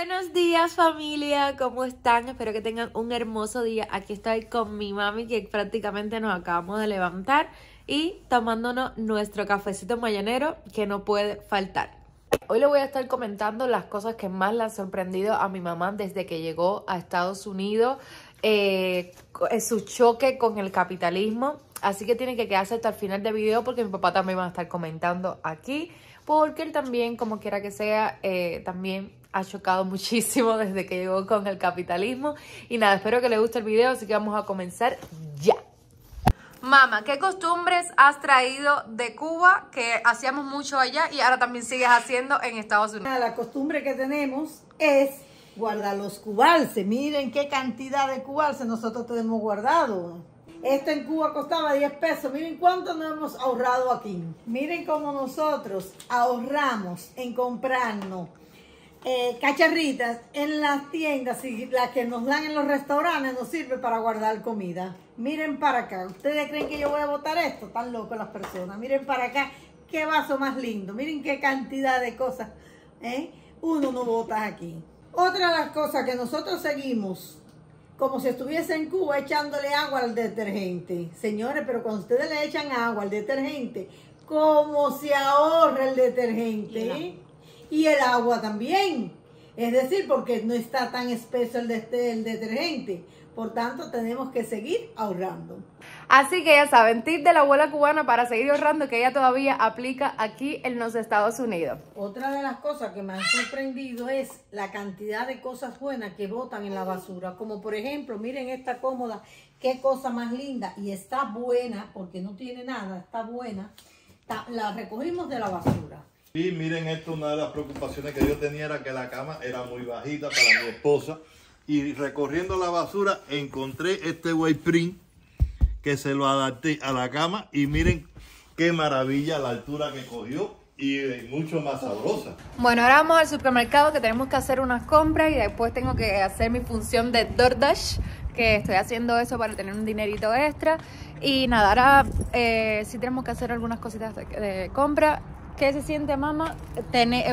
Buenos días, familia, ¿cómo están? Espero que tengan un hermoso día. Aquí estoy con mi mami, que prácticamente nos acabamos de levantar y tomándonos nuestro cafecito mañanero que no puede faltar. Hoy le voy a estar comentando las cosas que más le han sorprendido a mi mamá desde que llegó a Estados Unidos, su choque con el capitalismo. Así que tienen que quedarse hasta el final del video porque mi papá también va a estar comentando aquí, porque él también, como quiera que sea, también ha chocado muchísimo desde que llegó con el capitalismo. Y nada, espero que les guste el video, así que vamos a comenzar ya. Mamá, ¿qué costumbres has traído de Cuba que hacíamos mucho allá y ahora también sigues haciendo en Estados Unidos? La costumbre que tenemos es guardar los cubalces. Miren qué cantidad de cubalces nosotros tenemos guardado. Esto en Cuba costaba 10 pesos. Miren cuánto nos hemos ahorrado aquí. Miren cómo nosotros ahorramos en comprarnos cacharritas en las tiendas, y las que nos dan en los restaurantes nos sirve para guardar comida. Miren para acá. ¿Ustedes creen que yo voy a botar esto? Están locos las personas. Miren para acá. Qué vaso más lindo. Miren qué cantidad de cosas uno no bota aquí. Otra de las cosas que nosotros seguimos como si estuviese en Cuba echándole agua al detergente. Señores, pero cuando ustedes le echan agua al detergente, ¿cómo se ahorra el detergente? Y el agua también. Es decir, porque no está tan espeso el detergente. Por tanto, tenemos que seguir ahorrando. Así que ya saben, tip de la abuela cubana para seguir ahorrando, que ella todavía aplica aquí en los Estados Unidos. Otra de las cosas que me han sorprendido es la cantidad de cosas buenas que botan en la basura. Como por ejemplo, miren esta cómoda, qué cosa más linda. Y está buena, porque no tiene nada, está buena. La recogimos de la basura. Y miren esto, una de las preocupaciones que yo tenía era que la cama era muy bajita para mi esposa. Y recorriendo la basura encontré este white print que se lo adapté a la cama. Y miren qué maravilla la altura que cogió y mucho más sabrosa. Bueno, ahora vamos al supermercado que tenemos que hacer unas compras y después tengo que hacer mi función de DoorDash, que estoy haciendo eso para tener un dinerito extra. Y nada, ahora sí tenemos que hacer algunas cositas de compra. ¿Qué se siente, mamá?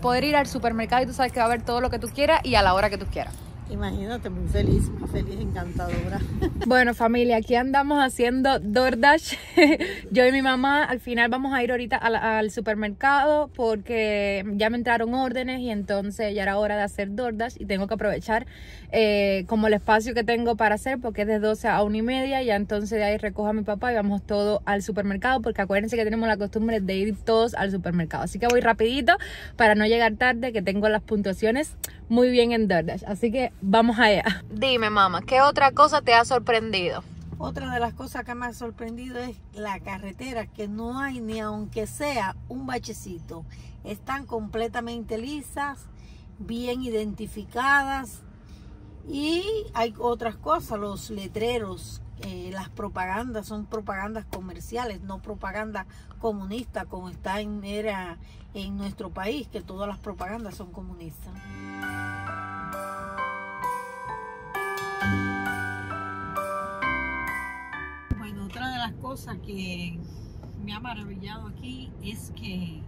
Poder ir al supermercado y tú sabes que va a haber todo lo que tú quieras y a la hora que tú quieras. Imagínate, muy feliz, encantadora. Bueno, familia, aquí andamos haciendo DoorDash. Yo y mi mamá al final vamos a ir ahorita al supermercado porque ya me entraron órdenes y entonces ya era hora de hacer DoorDash y tengo que aprovechar como el espacio que tengo para hacer, porque es de 12 a 1:30. Ya entonces de ahí recojo a mi papá y vamos todos al supermercado, porque acuérdense que tenemos la costumbre de ir todos al supermercado. Así que voy rapidito para no llegar tarde, que tengo las puntuaciones muy bien en DoorDash. Así que vamos allá. Dime, mamá, ¿qué otra cosa te ha sorprendido? Otra de las cosas que me ha sorprendido es la carretera, que no hay ni aunque sea un bachecito. Están completamente lisas, bien identificadas. Y hay otras cosas, los letreros, las propagandas son propagandas comerciales, no propaganda comunista como era en nuestro país, que todas las propagandas son comunistas. Bueno, otra de las cosas que me ha maravillado aquí es que,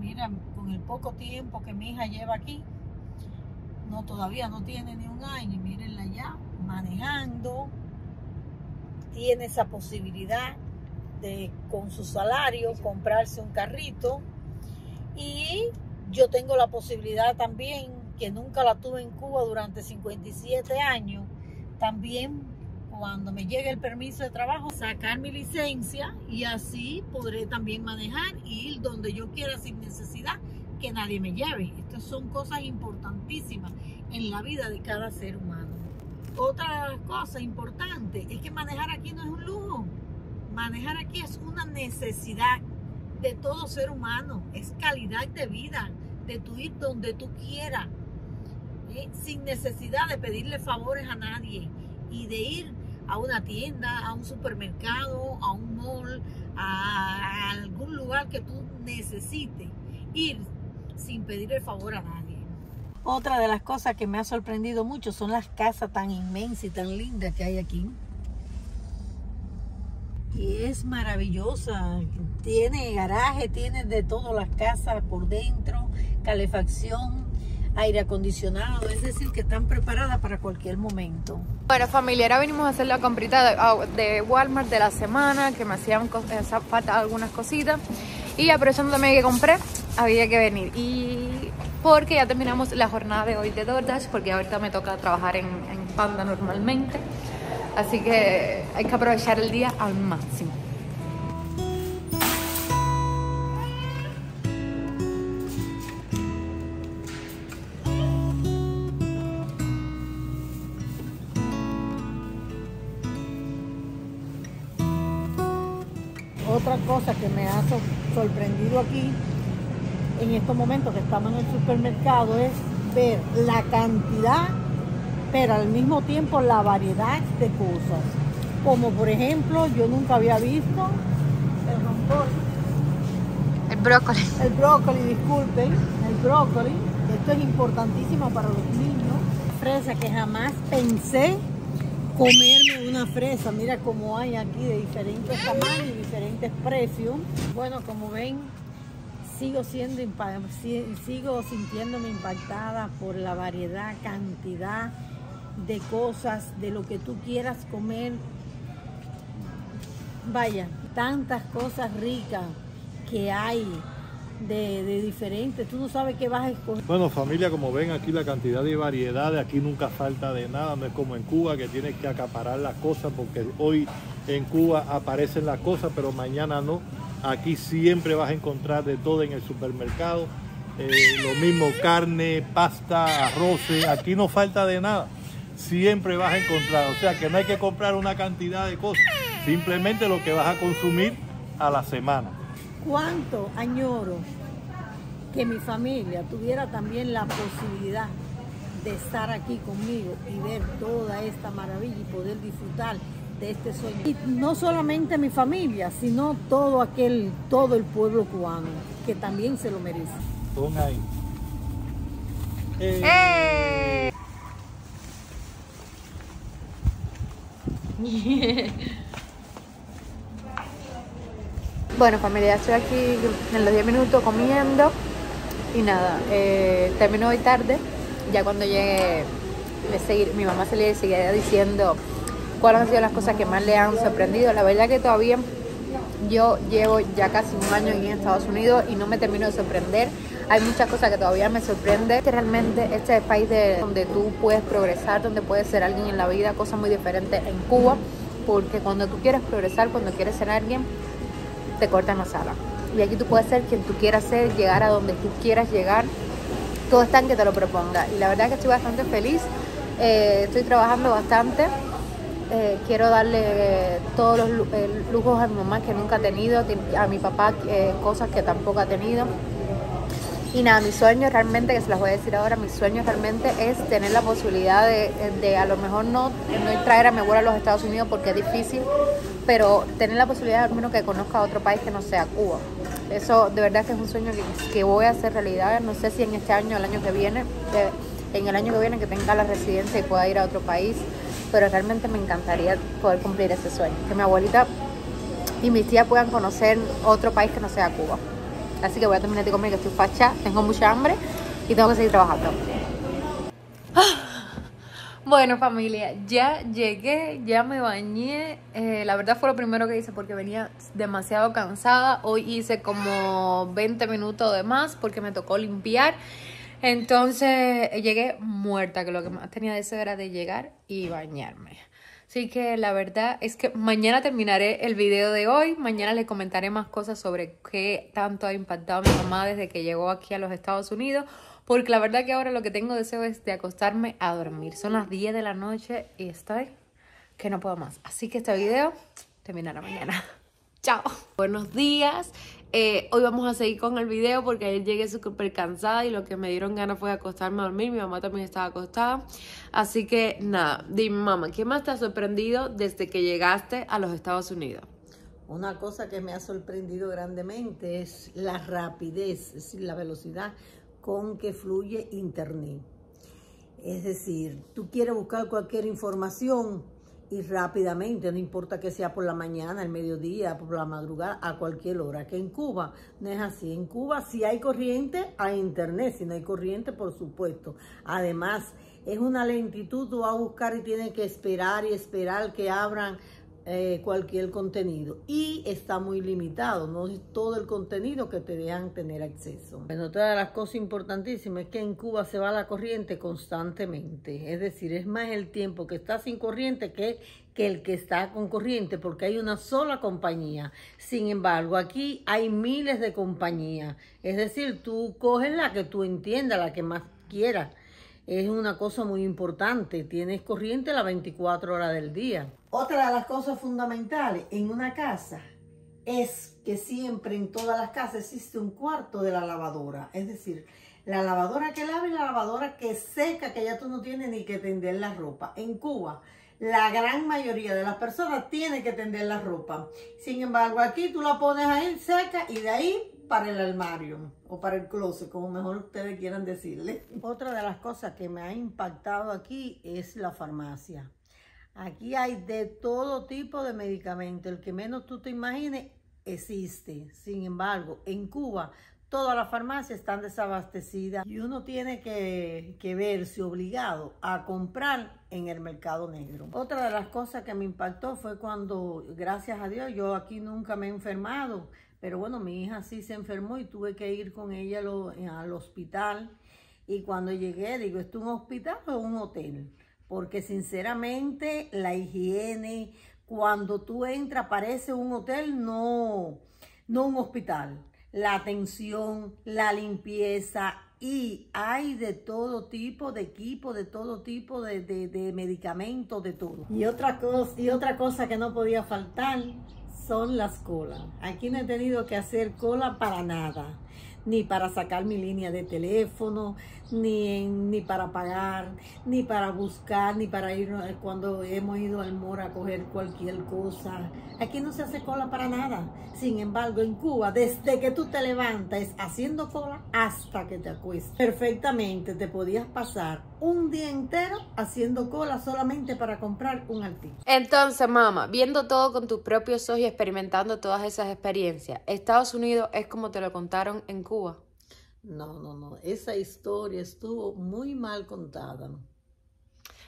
mira, con el poco tiempo que mi hija lleva aquí, todavía no tiene ni un año, y mírenla ya, manejando, tiene esa posibilidad de con su salario comprarse un carrito. Y yo tengo la posibilidad también, que nunca la tuve en Cuba durante 57 años, también cuando me llegue el permiso de trabajo, sacar mi licencia y así podré también manejar y ir donde yo quiera sin necesidad que nadie me lleve. Estas son cosas importantísimas en la vida de cada ser humano. Otra cosa importante es que manejar aquí no es un lujo. Manejar aquí es una necesidad de todo ser humano. Es calidad de vida, de tu ir donde tú quieras, sin necesidad de pedirle favores a nadie y de ir a una tienda, a un supermercado, a un mall, a algún lugar que tú necesites ir sin pedirle favor a nadie. Otra de las cosas que me ha sorprendido mucho son las casas tan inmensas y tan lindas que hay aquí. Y es maravillosa. Tiene garaje, tiene de todo las casas por dentro, calefacción. aire acondicionado, es decir, que están preparadas para cualquier momento. Bueno, familia, ahora venimos a hacer la comprita de Walmart de la semana, que me hacían falta algunas cositas. Y aprovechando también que compré, había que venir. Y porque ya terminamos la jornada de hoy de DoorDash, porque ahorita me toca trabajar en Panda normalmente. Así que hay que aprovechar el día al máximo. Otra cosa que me ha sorprendido aquí, en estos momentos que estamos en el supermercado, es ver la cantidad, pero al mismo tiempo la variedad de cosas. Como por ejemplo, yo nunca había visto El brócoli. el brócoli, disculpen, el brócoli. Esto es importantísimo para los niños. Fresa que jamás pensé comerme una fresa. Mira cómo hay aquí de diferentes tamaños y diferentes precios. Bueno, como ven, sigo sintiéndome impactada por la variedad, cantidad de cosas, de lo que tú quieras comer. Vaya, tantas cosas ricas que hay de diferentes, tú no sabes qué vas a escoger. Bueno, familia, como ven aquí la cantidad de variedades, aquí nunca falta de nada, no es como en Cuba que tienes que acaparar las cosas, porque hoy en Cuba aparecen las cosas, pero mañana no. Aquí siempre vas a encontrar de todo en el supermercado, lo mismo, carne, pasta, arroces, aquí no falta de nada, siempre vas a encontrar, o sea que no hay que comprar una cantidad de cosas, simplemente lo que vas a consumir a la semana. ¿Cuánto añoro que mi familia tuviera también la posibilidad de estar aquí conmigo y ver toda esta maravilla y poder disfrutar de este sueño? Y no solamente mi familia, sino todo el pueblo cubano, que también se lo merece. Pon ahí. Bueno, familia, ya estoy aquí en los 10 minutos comiendo. Y nada, termino hoy tarde. Ya cuando llegue, mi mamá se le seguirá diciendo cuáles han sido las cosas que más le han sorprendido. La verdad que todavía yo llevo ya casi un año aquí en Estados Unidos y no me termino de sorprender. Hay muchas cosas que todavía me sorprenden. Realmente este es el país donde tú puedes progresar, donde puedes ser alguien en la vida, cosas muy diferentes en Cuba. Porque cuando tú quieres progresar, cuando quieres ser alguien, te cortan las alas. Y aquí tú puedes ser quien tú quieras ser, llegar a donde tú quieras llegar. Todo está en que te lo proponga. Y la verdad es que estoy bastante feliz. Estoy trabajando bastante. Quiero darle todos los lujos a mi mamá que nunca ha tenido, a mi papá cosas que tampoco ha tenido. Y nada, mi sueño realmente, que se las voy a decir ahora, mi sueño realmente es tener la posibilidad de a lo mejor no traer a mi abuela a los Estados Unidos porque es difícil, pero tener la posibilidad al menos que conozca otro país que no sea Cuba. Eso de verdad que es un sueño que voy a hacer realidad. No sé si en este año o el año que viene, en el año que viene que tenga la residencia y pueda ir a otro país, pero realmente me encantaría poder cumplir ese sueño, que mi abuelita y mis tías puedan conocer otro país que no sea Cuba. Así que voy a terminar de comer, que estoy facha, tengo mucha hambre y tengo que seguir trabajando. Bueno, familia, ya llegué, ya me bañé. La verdad fue lo primero que hice porque venía demasiado cansada. Hoy hice como 20 minutos de más porque me tocó limpiar. Entonces llegué muerta, que lo que más tenía deseo era de llegar y bañarme. Así que la verdad es que mañana terminaré el video de hoy. Mañana les comentaré más cosas sobre qué tanto ha impactado a mi mamá desde que llegó aquí a los Estados Unidos. Porque la verdad que ahora lo que tengo deseo es de acostarme a dormir. Son las 10 de la noche y estoy que no puedo más. Así que este video terminará mañana. Chao. Buenos días. Hoy vamos a seguir con el video porque ayer llegué súper cansada y lo que me dieron ganas fue acostarme a dormir. Mi mamá también estaba acostada. Así que nada, dime mamá, ¿qué más te ha sorprendido desde que llegaste a los Estados Unidos? Una cosa que me ha sorprendido grandemente es la rapidez, es decir, la velocidad con que fluye internet. Es decir, tú quieres buscar cualquier información y rápidamente, no importa que sea por la mañana, el mediodía, por la madrugada, a cualquier hora. Que en Cuba no es así. En Cuba si hay corriente, hay internet. Si no hay corriente, por supuesto. Además, es una lentitud, tú vas a buscar y tienes que esperar y esperar que abran cualquier contenido, y está muy limitado, no es todo el contenido que te dejan tener acceso. Bueno, otra de las cosas importantísimas es que en Cuba se va la corriente constantemente, es decir, es más el tiempo que está sin corriente que el que está con corriente, porque hay una sola compañía. Sin embargo, aquí hay miles de compañías, es decir, tú coges la que tú entiendas, la que más quieras. Es una cosa muy importante, tienes corriente las 24 horas del día. Otra de las cosas fundamentales en una casa es que siempre en todas las casas existe un cuarto de la lavadora. Es decir, la lavadora que lava y la lavadora que seca, que ya tú no tienes ni que tender la ropa. En Cuba, la gran mayoría de las personas tiene que tender la ropa. Sin embargo, aquí tú la pones ahí seca y de ahí para el armario o para el closet, como mejor ustedes quieran decirle. Otra de las cosas que me ha impactado aquí es la farmacia. Aquí hay de todo tipo de medicamentos, el que menos tú te imagines existe. Sin embargo, en Cuba todas las farmacias están desabastecidas y uno tiene que verse obligado a comprar en el mercado negro. Otra de las cosas que me impactó fue cuando, gracias a Dios, yo aquí nunca me he enfermado. Pero bueno, mi hija sí se enfermó y tuve que ir con ella al hospital. Y cuando llegué, digo, ¿esto es un hospital o un hotel? Porque sinceramente la higiene, cuando tú entras, parece un hotel, no un hospital. La atención, la limpieza, y hay de todo tipo de equipo, de todo tipo de medicamentos, de todo. Y otra cosa que no podía faltar son las colas. Aquí no he tenido que hacer cola para nada, ni para sacar mi línea de teléfono, ni para pagar, ni para buscar, ni para ir cuando hemos ido al mall a coger cualquier cosa. Aquí no se hace cola para nada. Sin embargo, en Cuba, desde que tú te levantas haciendo cola hasta que te acuestas, perfectamente te podías pasar un día entero haciendo cola solamente para comprar un artículo. Entonces, mamá, viendo todo con tus propios ojos y experimentando todas esas experiencias, ¿Estados Unidos es como te lo contaron en Cuba? No. Esa historia estuvo muy mal contada.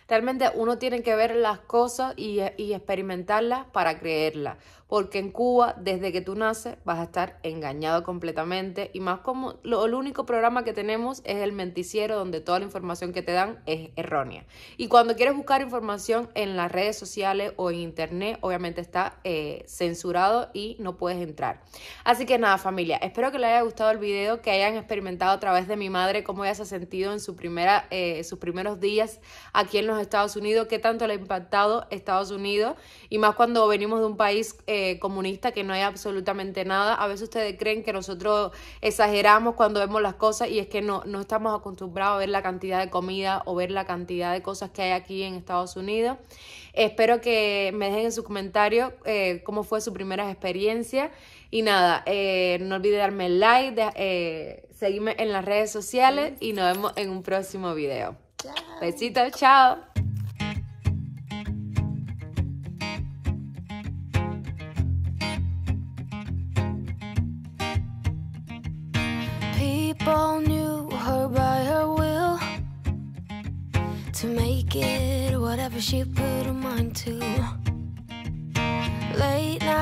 Realmente uno tiene que ver las cosas y experimentarlas para creerlas. Porque en Cuba, desde que tú naces, vas a estar engañado completamente. Y más como el único programa que tenemos es el noticiero, donde toda la información que te dan es errónea. Y cuando quieres buscar información en las redes sociales o en internet, obviamente está censurado y no puedes entrar. Así que nada, familia, espero que les haya gustado el video, que hayan experimentado a través de mi madre cómo ella se ha sentido en sus primeros días aquí en los Estados Unidos, qué tanto le ha impactado Estados Unidos, y más cuando venimos de un país comunista que no hay absolutamente nada. A veces ustedes creen que nosotros exageramos cuando vemos las cosas, y es que no estamos acostumbrados a ver la cantidad de comida o ver la cantidad de cosas que hay aquí en Estados Unidos. Espero que me dejen en sus comentarios cómo fue su primera experiencia. Y nada, no olviden darme like, seguirme en las redes sociales y nos vemos en un próximo video. Chao. Besitos, chao. People knew her by her will, to make it whatever she put her mind to. Late night